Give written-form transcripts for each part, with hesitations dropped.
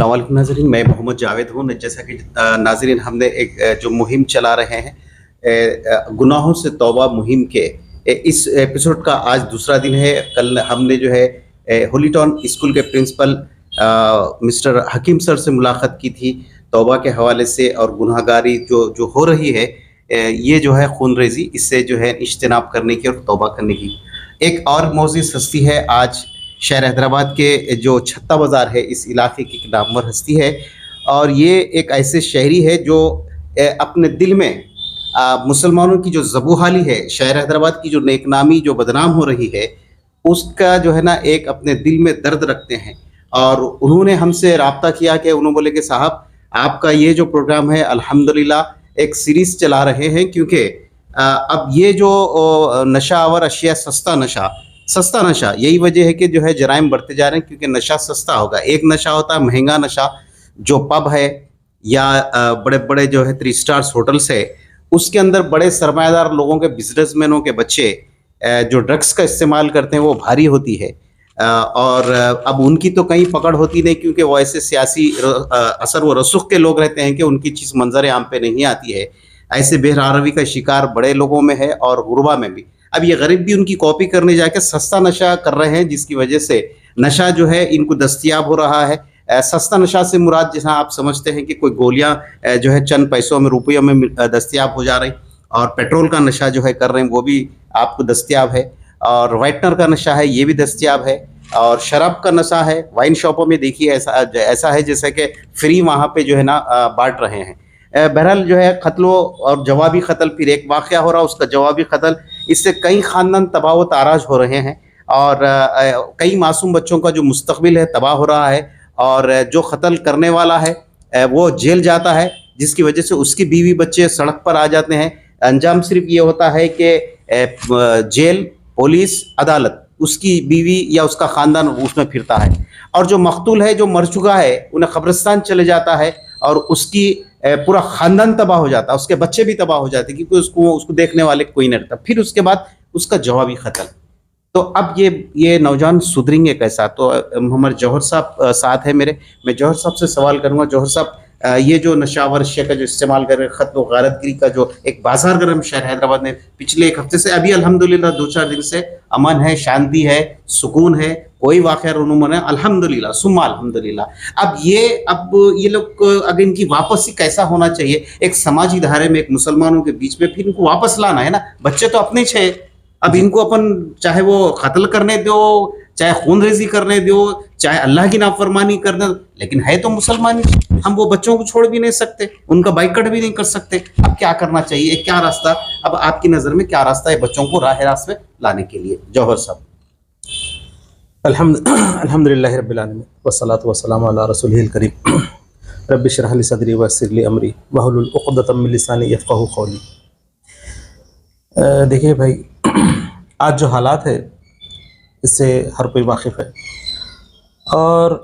अस्सलाम वालेकुम नाज़रीन, मैं मोहम्मद जावेद हूँ। जैसा कि नाज़रीन हमने एक जो मुहिम चला रहे हैं गुनाहों से तौबा मुहिम के इस एपिसोड का आज दूसरा दिन है। कल हमने जो है होलीटाउन स्कूल के प्रिंसिपल मिस्टर हकीम सर से मुलाकात की थी तौबा के हवाले से, और गुनाहगारी जो जो हो रही है ये जो है खून रेजी, इससे जो है इज्तिनाब करने की और तौबा करने की। एक और मौजूद हस्ती है आज शहर हैदराबाद के जो छत्ता बाज़ार है, इस इलाके की एक नामवर हस्ती है, और ये एक ऐसे शहरी है जो अपने दिल में मुसलमानों की जो ज़बूहाली है, शहर हैदराबाद की जो नेकनामी जो बदनाम हो रही है, उसका जो है ना एक अपने दिल में दर्द रखते हैं। और उन्होंने हमसे रब्ता किया कि उन्होंने बोले कि साहब आपका ये जो प्रोग्राम है अल्हम्दुलिल्लाह एक सीरीज़ चला रहे हैं, क्योंकि अब ये जो नशा आवर अशिया सस्ता नशा यही वजह है कि जो है जराइम बढ़ते जा रहे हैं, क्योंकि नशा सस्ता होगा। एक नशा होता है महंगा नशा, जो पब है या बड़े बड़े जो है 3 स्टार्स होटल्स है, उसके अंदर बड़े सरमायादार लोगों के, बिजनेसमैनों के बच्चे जो ड्रग्स का इस्तेमाल करते हैं वो भारी होती है। और अब उनकी तो कहीं पकड़ होती नहीं, क्योंकि वो ऐसे सियासी असर व रसूख के लोग रहते हैं कि उनकी चीज़ मंजर आम पे नहीं आती है। ऐसे बेहरारवी का शिकार बड़े लोगों में है और गुरबा में भी। अब ये गरीब भी उनकी कॉपी करने जाके सस्ता नशा कर रहे हैं, जिसकी वजह से नशा जो है इनको दस्तयाब हो रहा है। सस्ता नशा से मुराद जैसा आप समझते हैं कि कोई गोलियां जो है चंद पैसों में, रुपयों में दस्तयाब हो जा रही, और पेट्रोल का नशा जो है कर रहे हैं वो भी आपको दस्तयाब है, और वाइटनर का नशा है ये भी दस्तयाब है, और शराब का नशा है। वाइन शॉपों में देखिए ऐसा है जैसे कि फ्री वहाँ पे जो है ना बांट रहे हैं। बहरहाल जो है कत्ल और जवाबी कत्ल, फिर एक वाक़या हो रहा उसका जवाबी कत्ल, इससे कई ख़ानदान तबाह व ताराज हो रहे हैं, और कई मासूम बच्चों का जो मुस्तकबिल है तबाह हो रहा है, और जो कत्ल करने वाला है वो जेल जाता है, जिसकी वजह से उसकी बीवी बच्चे सड़क पर आ जाते हैं। अंजाम सिर्फ ये होता है कि जेल, पुलिस, अदालत, उसकी बीवी या उसका ख़ानदान उसमें फिरता है, और जो मकतूल है, जो मर चुका है, उन्हें कब्रिस्तान चले जाता है, और उसकी पूरा ख़ानदान तबाह हो जाता है, उसके बच्चे भी तबाह हो जाते हैं, क्योंकि उसको देखने वाले कोई नहीं रहता। फिर उसके बाद उसका जवाबी कत्ल। तो अब ये नौजवान सुधरेंगे कैसा? तो हमारे जौहर साहब साथ है मेरे, मैं जौहर साहब से सवाल करूँगा। जौहर साहब, ये जो नशावर अशिया का जो इस्तेमाल कर रहे हैं, ख़त्ल व गारतगिरी का जो एक बाजार गर्म शहर हैदराबाद में पिछले एक हफ्ते से, अभी अल्हम्दुलिल्लाह 2-4 दिन से अमन है, शांति है, सुकून है, कोई वाक़या रूनुमा है, अल्हम्दुलिल्लाह सुम्मा अल्हम्दुलिल्लाह। अब ये लोग अगर इनकी वापसी कैसा होना चाहिए एक समाजी धारे में, एक मुसलमानों के बीच में, फिर इनको वापस लाना है ना। बच्चे तो अपने छे, अब इनको अपन चाहे वो कत्ल करने दो, चाहे खून रेजी करने दो, चाहे अल्लाह की नाफरमानी करने दो, लेकिन है तो मुसलमान ही। हम वो बच्चों को छोड़ भी नहीं सकते, उनका बाइकआउट भी नहीं कर सकते। अब क्या करना चाहिए, क्या रास्ता, अब आपकी नज़र में क्या रास्ता है बच्चों को राह रास्त में लाने के लिए? जौहर साहब। अल्हम्दुलिल्लाहि रब्बिल आलमीन वस्सलातु वस्सलामु अला रसूलिहिल करीम रब्बि इश्रह ली सदरी वयस्सिर ली अमरी वहलुल उक़दतम मिन लिसानी यफ़क़हू क़ौली। देखिए भाई, आज जो हालात है इससे हर कोई वाकिफ़ है, और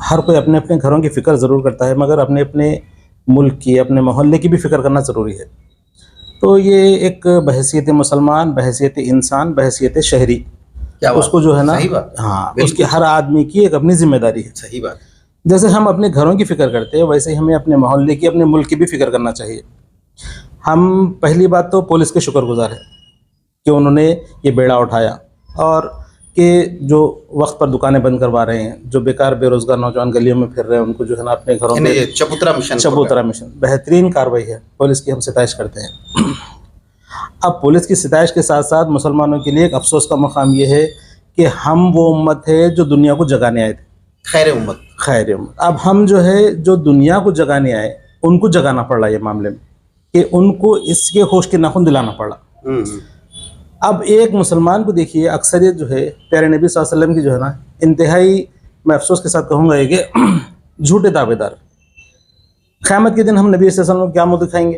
हर कोई अपने अपने घरों की फ़िक्र ज़रूर करता है, मगर अपने अपने मुल्क की, अपने मोहल्ले की भी फ़िक्र करना ज़रूरी है। तो ये एक बहैसियत मुसलमान, बहैसियत इंसान, बहैसियत शहरी, क्या उसको जो है ना, सही बात, हाँ, उसकी हर आदमी की एक अपनी ज़िम्मेदारी है। सही बात। जैसे हम अपने घरों की फ़िक्र करते हैं, वैसे ही हमें अपने मोहल्ले की, अपने मुल्क की भी फ़िक्र करना चाहिए। हम पहली बात तो पुलिस के शुक्रगुज़ार हैं कि उन्होंने ये बेड़ा उठाया, और कि जो वक्त पर दुकानें बंद करवा रहे हैं, जो बेकार बेरोज़गार नौजवान गलियों में फिर रहे हैं, उनको जो है ना अपने घरों में, चबूतरा मिशन बेहतरीन कार्रवाई है, पुलिस की हम सिताइश करते हैं। अब पुलिस की सिताइश के साथ साथ मुसलमानों के लिए एक अफसोस का मकाम ये है कि हम वो उम्मत है जो दुनिया को जगाने आए थे, खैर उम्मत। अब हम जो है, जो दुनिया को जगाने आए, उनको जगाना पड़ रहा है ये मामले में, कि उनको इसके होश के नाखून दिलाना पड़ा। अब एक मुसलमान को देखिए, अक्सरियत जो है प्यारे नबी सल्लल्लाहु अलैहि वसल्लम की जो है ना, इंतहाई, मैं अफसोस के साथ कहूँगा ये कि झूठे दावेदार। क़यामत के दिन हम नबी सल्लल्लाहु अलैहि वसल्लम को क्या मुँह दिखाएंगे?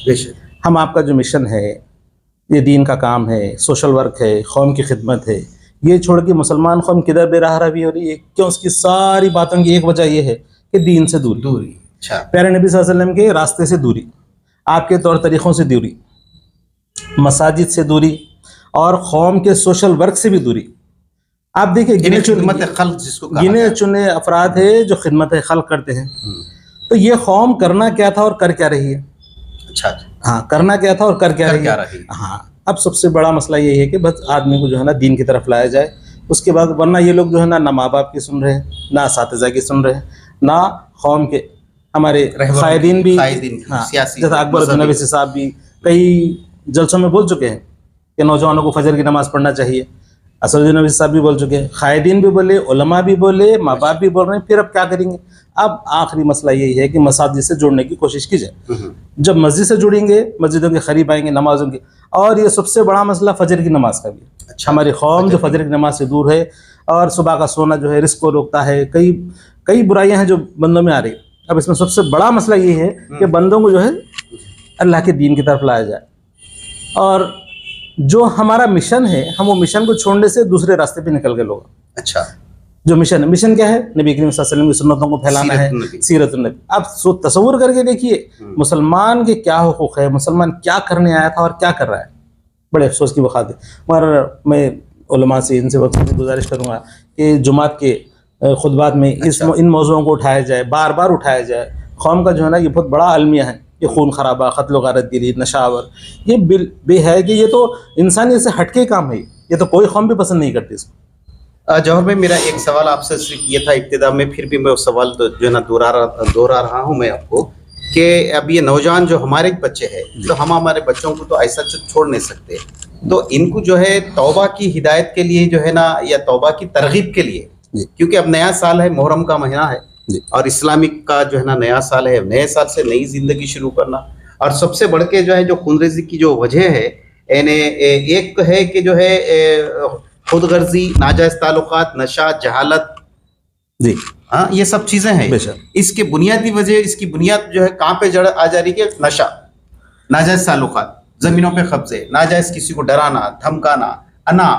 बेशक हम आपका जो मिशन है, ये दीन का काम है, सोशल वर्क है, कौम की खिदमत है, ये छोड़ के मुसलमान कौम किधर बेराह रवी हो रही है? क्यों? उसकी सारी बातों की एक वजह यह है कि दीन से दूरी। अच्छा, प्यारे नबी सल्लल्लाहु अलैहि वसल्लम के रास्ते से दूरी, आपके तौर तरीक़ों से दूरी, मसाजिद से दूरी, और कौम के सोशल वर्क से भी दूरी। आप देखिए यानी खिदमत खल्क जिसको कहा गिने जाता है। चुने अफराद है जो खिदमत खल्क करते हैं। तो ये कौम करना क्या था और कर क्या रही है। अच्छा, हाँ, करना क्या था और कर क्या कर रही क्या है। रही है। हाँ, अब सबसे बड़ा मसला यही है कि बस आदमी को जो है ना दीन की तरफ लाया जाए। उसके बाद वरना ये लोग जो है ना माँ बाप की सुन रहे हैं, ना असातिज़ा की सुन रहे हैं, ना कौम के हमारे रहबरों कायदीन भी। कायदीन की, हाँ, सियासी जैसा अकबर मजहबी। नबी साहब भी कई जलसों में बोल चुके हैं कि नौजवानों को फजर की नमाज़ पढ़ना चाहिए। असदुद्दीन नबी साहब भी बोल चुके हैं, कायदीन भी बोले, उलमा भी बोले, माँ बाप भी बोल रहे हैं। फिर अब क्या करेंगे। अब आखिरी मसला यही है कि मसाजिद से जुड़ने की कोशिश की जाए। जब मस्जिद से जुड़ेंगे, मस्जिदों के करीब आएंगे, नमाजों की। और ये सबसे बड़ा मसला फजर की नमाज का भी। अच्छा, हमारी कौम जो फजर की नमाज से दूर है और सुबह का सोना जो है रिस्क को रोकता है। कई कई बुराइयां हैं जो बंदों में आ रही। अब इसमें सबसे बड़ा मसला ये है कि बंदों को जो है अल्लाह के दीन की तरफ लाया जाए। और जो हमारा मिशन है, हम वो मिशन को छोड़ने से दूसरे रास्ते पे निकल गए लोग। अच्छा, जो मिशन क्या है, नबी करीम सल्लल्लाहु अलैहि वसल्लम की सुन्नतों को फैलाना है, सीरत नबी। आप तसव्वुर करके देखिए मुसलमान के क्या हुकूक है, मुसलमान क्या करने आया था और क्या कर रहा है। बड़े अफसोस की बात है। मगर मैं उलमा से इनसे वक्त गुजारिश करूँगा कि जुमात के खुतबात में इन मौज़ूओं को उठाया जाए, बार बार उठाया जाए। कौम का जो है ना ये बहुत बड़ा अलमिया है। ये खून खराबा, कत्ल गारत गिरी, नशावर, ये बे है कि ये तो इंसानियत से हटके काम है। ये तो कोई कौम भी पसंद नहीं करती इसको। जौहर भाई, मेरा एक सवाल आपसे सिर्फ ये था इब्तिदा में, फिर भी मैं उस सवाल तो जो है ना दोहरा रहा हूँ मैं आपको, कि अब ये नौजवान जो हमारे बच्चे हैं, तो हम हमारे बच्चों को तो ऐसा छोड़ नहीं सकते। तो इनको जो है तौबा की हिदायत के लिए जो है ना, या तौबा की तरगीब के लिए, क्योंकि अब नया साल है, मुहर्रम का महीना है और इस्लामिक का जो है ना नया साल है। नए साल से नई जिंदगी शुरू करना, और सबसे बढ़ के जो है जो खूनरेज़ी की जो वजह है, यानी एक तो है कि जो है खुदगर्जी, नाजायज ताल्लुकात, नशा, जहालत जी, हाँ, ये सब चीजें हैं। इसके बुनियादी वजह, इसकी बुनियाद जो है कहाँ पे जड़ आ जा रही है? नशा, नाजायज ताल्लुकात, जमीनों पे कब्जे, नाजायज किसी को डराना, धमकाना, अना,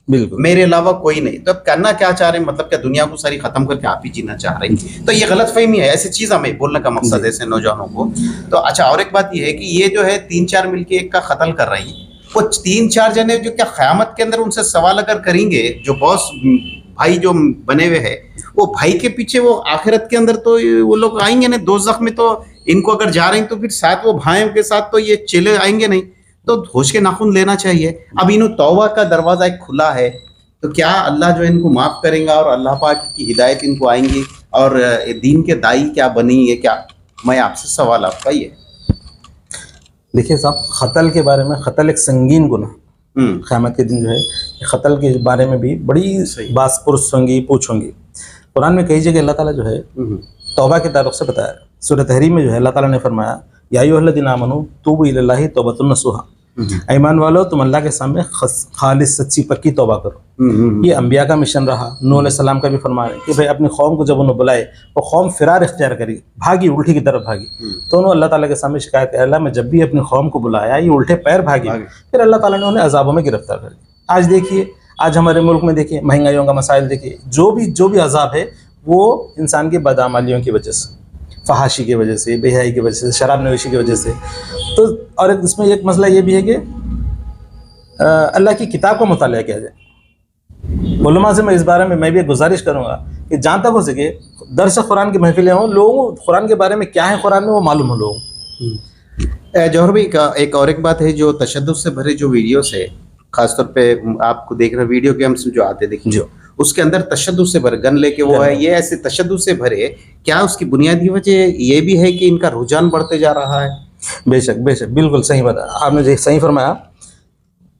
बिल्कुल मेरे अलावा कोई नहीं। तो अब करना क्या चाह रहे हैं? मतलब क्या दुनिया को सारी खत्म करके आप ही जीना चाह रहे हैं? तो ये गलत फहमी है। ऐसी चीज हमें बोलने का मकसद है ऐसे नौजवानों को। तो अच्छा, और एक बात ये है कि ये जो है 3-4 मिलके एक का कत्ल कर रही है, वो 3-4 जने जो क्या क़यामत के अंदर उनसे सवाल अगर करेंगे, जो बॉस भाई जो बने हुए हैं, वो भाई के पीछे वो आखिरत के अंदर तो वो लोग आएंगे नहीं दोज़ख में। तो इनको अगर जा रहे हैं तो फिर साथ वो भाइयों के साथ तो ये चले आएंगे नहीं। तो होश के नाखून लेना चाहिए। अब इन्हों तौबा का दरवाजा एक खुला है, तो क्या अल्लाह जो इनको माफ़ करेगा और अल्लाह पाक की हिदायत इनको आएंगी और दीन के दाई क्या बनेंगे? क्या, मैं आपसे सवाल आपका ये। देखिए साहब, क़त्ल के बारे में, क़त्ल एक संगीन गुनाह, क़यामत के दिन जो है क़त्ल के बारे में भी बड़ी बात पुरुष होंगी, पूछ होंगी। कुरान में कई जगह अल्लाह ताला जो है तौबा के ताल्लुक़ से बताया। सूरह तहरीम में जो है अल्लाह ताला ने फरमाया, या अय्युहल्लज़ीना आमनू तूबू इलल्लाहि तौबतन नसूहा, ईमान वालों तुम अल्लाह के सामने खालिस सच्ची पक्की तौबा करो। ये अंबिया का मिशन रहा। नूह अलैहिस्सलाम का भी फरमान है कि भाई अपनी कौम को जब उन्होंने बुलाए वो कौम फिरार इख्तियार करी, भागी, उल्टी की तरफ भागी। तो उन्होंने अल्लाह ताला के सामने शिकायत है, अल्लाह मैं जब भी अपनी कौम को बुलाया ये उल्टे पैर भागी। फिर अल्लाह ताला ने उन्हें अजाबों में गिरफ्तार कर दिया। आज देखिए, आज हमारे मुल्क में देखिए महंगाइयों का मसाइल देखिए, जो भी अजाब है वो इंसान की बदअमलियों की वजह से, फहाशी की वजह से, बेहयाई की वजह से, शराब नोशी की वजह से। तो और इसमें एक मसला ये भी है कि अल्लाह की किताब का मुताला किया जाए। उलमा से मैं इस बारे में मैं भी गुजारिश करूँगा कि जहाँ तक हो सके दर्स कुरान की महफिलें हों, लोगों को कुरान के बारे में क्या है कुरान में वो मालूम हो लोगों को। जौहर भाई का एक और एक बात है, जो तशद्दुद से भरे जो वीडियोस है, खासतौर पे आपको देख रहे वीडियो गेम्स जो आते देखिए, उसके अंदर तशद्दुद से भरे गन लेके वो है, ये ऐसे तशद्दुद से भरे, क्या उसकी बुनियादी वजह ये भी है कि इनका रुझान बढ़ते जा रहा है? बेशक बेशक, बिल्कुल सही बात आपने सही फरमाया।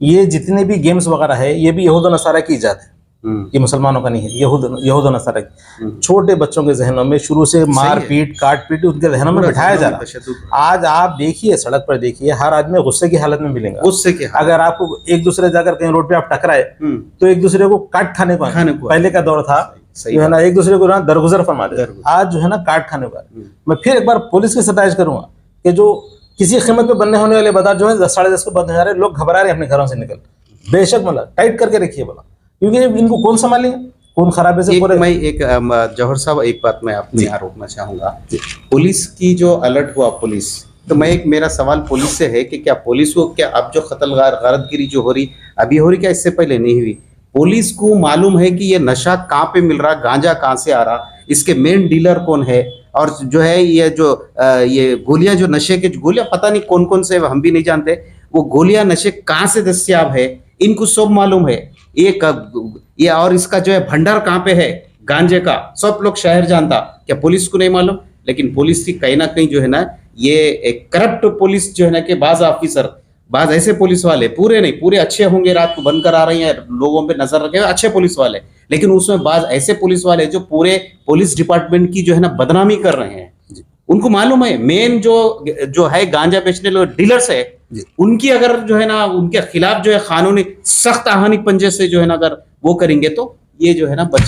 ये जितने भी गेम्स वगैरह है ये भी यहूद और नसारा की इजाद है, ये मुसलमानों का नहीं है। यहूद और नसारा की छोटे बच्चों के जहनों में शुरू से मार पीट, काट पीट उनके जहनों में बिठाया जा रहा है। आज आप देखिए, सड़क पर देखिए, हर आदमी गुस्से की हालत में मिलेगा। गुस्से के अगर आपको एक दूसरे जाकर कहीं रोड पे आप टकराए तो एक दूसरे को काट खाने को पहले का दौर था जो है ना, एक दूसरे को ना दरगुजर फरमा दे। आज जो है ना काट खाने का। मैं फिर एक बार पुलिस की सताइश करूंगा कि जो किसी कीमत पे बनने होने वाले बाजार जो है 10-10:30 को बंद हो जा रहे, लोग घबरा रहे हैं अपने घरों से निकल। बेशक मतलब टाइट करके रखिए बोला, क्योंकि इनको कौन संभालेंगे, कौन खराबे से पूरे। मैं एक जौहर साहब एक बात मैं आपको यहाँ रोकना चाहूँगा, पुलिस की जो अलर्ट हुआ पुलिस, तो मैं एक मेरा सवाल पुलिस से है कि क्या पुलिस को, क्या अब जो कत्ल गारतगिरी जो हो रही अभी हो रही, क्या इससे पहले नहीं हुई? पुलिस को मालूम है कि ये नशा कहाँ पे मिल रहा, गांजा कहाँ से आ रहा, इसके मेन डीलर कौन है, और जो है ये जो ये गोलियां, जो नशे के गोलियां पता नहीं कौन कौन से, हम भी नहीं जानते, वो गोलियां नशे कहाँ से दस्तियाब है, इनको सब मालूम है। ये और इसका जो है भंडार कहाँ पे है गांजे का, सब लोग शहर जानता, क्या पुलिस को नहीं मालूम? लेकिन पुलिस की कहीं ना कहीं जो है ना, ये एक करप्ट पुलिस जो है ना, कि बाज ऑफिसर, बाज ऐसे पुलिस वाले, पूरे नहीं, पूरे अच्छे होंगे, रात को बंद करा रही हैं, लोगों पे नजर रखे हुए अच्छे पुलिस वाले, लेकिन उसमें बाज ऐसे पुलिस वाले जो पूरे पुलिस डिपार्टमेंट की जो है ना बदनामी कर रहे हैं। उनको मालूम है मेन जो है गांजा बेचने लोग डीलर्स है, उनकी अगर जो है ना, उनके खिलाफ जो है कानूनी सख्त आहानी पंजे से जो है ना अगर वो करेंगे तो ये जो है ना बच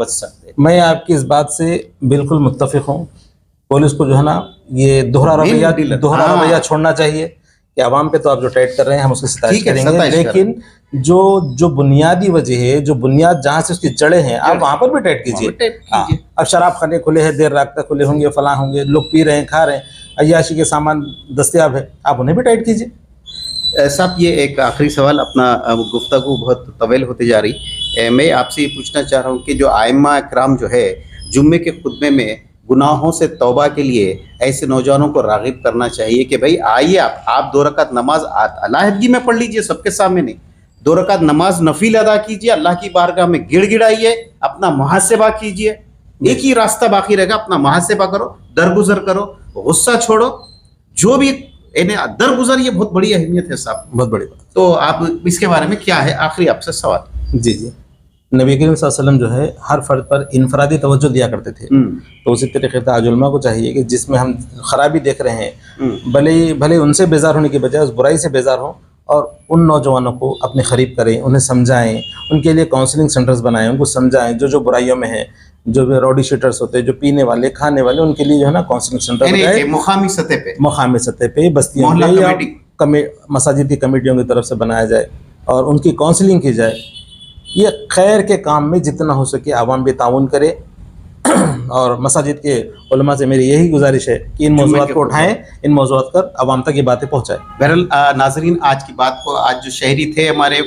सकते हैं। मैं आपकी इस बात से बिल्कुल मुत्तफिक हूँ। पुलिस को जो है ना ये दोहरा रवैया छोड़ना चाहिए कि आवाम पे तो आप जो टैट कर रहे हैं हम उसकी सताइश करेंगे, लेकिन जो बुनियादी वजह है, जो बुनियाद जहाँ से उसकी जड़ें हैं, आप वहाँ पर भी टैट कीजिए। अब शराब खाने खुले हैं, देर रात तक खुले होंगे, फलां होंगे, लोग पी रहे हैं, खा रहे हैं, अय्याशी के सामान दस्तयाब है, आप उन्हें भी टाइट कीजिए। साहब ये एक आखिरी सवाल, अपना गुफ्तगू बहुत तवील होती जा रही, मैं आपसे ये पूछना चाह रहा हूँ कि जो आइम्मा इकराम जो है जुम्मे के खुतबे में गुनाहों से तौबा के लिए ऐसे नौजवानों को राग़िब करना चाहिए कि भाई आइए आप 2 रकात नमाज अलाहदगी में पढ़ लीजिए, सबके सामने नहीं, 2 रकात नमाज नफिल अदा कीजिए, अल्लाह की बारगाह में गिड़गिड़ाइए, अपना मुहासिबा कीजिए। एक ही रास्ता बाकी रहेगा, अपना मुहासिबा करो, दरगुजर करो, गुस्सा छोड़ो, जो भी दरगुजर, ये बहुत बड़ी अहमियत है साहब, बहुत बड़ी बात। तो आप इसके बारे में क्या है, आखिरी आपसे सवाल। जी, नबी करीम सल्लल्लाहु अलैहि वसल्लम जो है हर फर्द पर इनफरादी तवज्जो दिया करते थे, तो उसी तरीके से आज उलमा को चाहिए कि जिसमें हम खराबी देख रहे हैं, भले उनसे बेजार होने की बजाय उस बुराई से बेजार हों और उन नौजवानों को अपने करीब करें, उन्हें समझाएं, उनके लिए काउंसलिंग सेंटर्स बनाएं, उनको समझाएं जो बुराइयों में है, जो रॉडी शीटर्स होते हैं, जो पीने वाले खाने वाले, उनके लिए जो है ना काउंसलिंग सेंटर बनाएं, मुकामी सतह पे बस्तियों में मसाजिद की कमेटियों की तरफ से बनाया जाए और उनकी काउंसलिंग की जाए। ये खैर के काम में जितना हो सके आवाम भी ताउन करे और मसाजिद के उलमा से मेरी यही गुजारिश है कि इन मौज़ूआत को उठाएं, इन मौज़ूआत पर आवाम तक ये बातें पहुँचाएं। बहरहाल नाज़रीन, आज की बात को, आज जो शहरी थे हमारे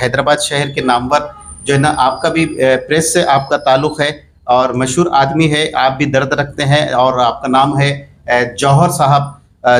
हैदराबाद शहर के नामवर जो है ना, आपका भी प्रेस से आपका ताल्लुक़ है और मशहूर आदमी है, आप भी दर्द रखते हैं और आपका नाम है जौहर साहब,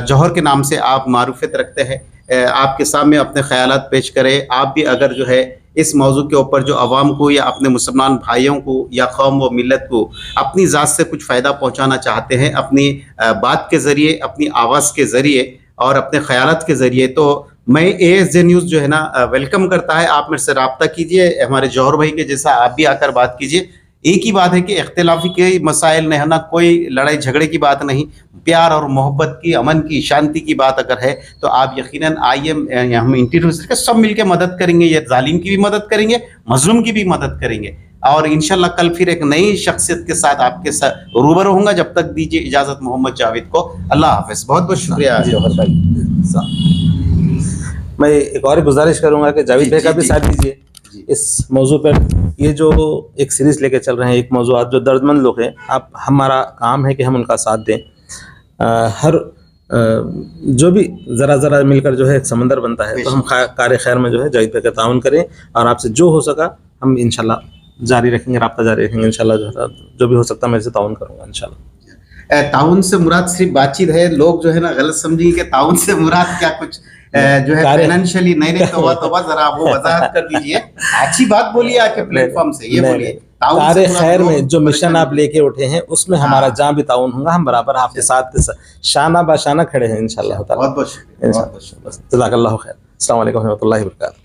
जौहर के नाम से आप मारूफियत रखते हैं। आपके सामने अपने ख्यालात पेश करें। आप भी अगर जो है इस मौजू के ऊपर जो आवाम को या अपने मुसलमान भाइयों को या कौम व मिलत को अपनी ज़ात से कुछ फ़ायदा पहुंचाना चाहते हैं, अपनी बात के ज़रिए, अपनी आवाज़ के ज़रिए और अपने ख़यालात के ज़रिए, तो मैं ASJ न्यूज़ जो है ना वेलकम करता है। आप मेरे से रब्ता कीजिए, हमारे जौहर भाई के जैसा आप भी आकर बात कीजिए। एक ही बात है कि इख्तिलाफी के मसाइल में है ना, कोई लड़ाई झगड़े की बात नहीं, प्यार और मोहब्बत की, अमन की, शांति की बात अगर है तो आप यकीनन आइए, हम इंटरव्यू करके सब मिलकर मदद करेंगे, ये जालिम की भी मदद करेंगे, मजलूम की भी मदद करेंगे और इंशाल्लाह कल फिर एक नई शख्सियत के साथ आपके साथ रूबरू होऊंगा। जब तक दीजिए इजाज़त मोहम्मद जावेद को। अल्लाह हाफ़िज़। बहुत बहुत शुक्रिया जौहर भाई। मैं एक और गुजारिश करूँगा कि जावेद भाई का भी साथ दीजिए इस मौजू पर। ये जो एक सीरीज़ लेके चल रहे हैं, एक मौजूआत जो दर्दमंद लोग हैं, आप, हमारा काम है कि हम उनका साथ दें। हर जो भी ज़रा मिलकर जो है एक समंदर बनता है, तो हम कार्य खैर में जो है जावेद भाई का ताउन करें और आपसे जो हो सका हम इंशाल्लाह जारी रखेंगे, राब्ता जारी रखेंगे इंशाल्लाह। जो भी हो सकता मैं इसे ताउन करूँगा इंशाल्लाह। ताउन से मुराद सिर्फ बातचीत है, लोग जो है ना गलत समझेंगे कि ताउन से मुराद क्या कुछ जो है फाइनेंशियली नहीं, तौबा जरा वो वजाहत कर दीजिए। अच्छी बात बोलिए आके प्लेटफॉर्म से, ये बोलिए कार्य खैर में जो मिशन आप लेके उठे हैं उसमें हमारा जहाँ भी ताउन होगा, हम बराबर आपके साथ शाना बाशाना खड़े हैं इंशाल्लाह। बहुत बहुत शुक्रिया। जज़ाकल्लाहु खैर। अस्सलाम वालेकुम व रहमतुल्लाहि व बरकातहू।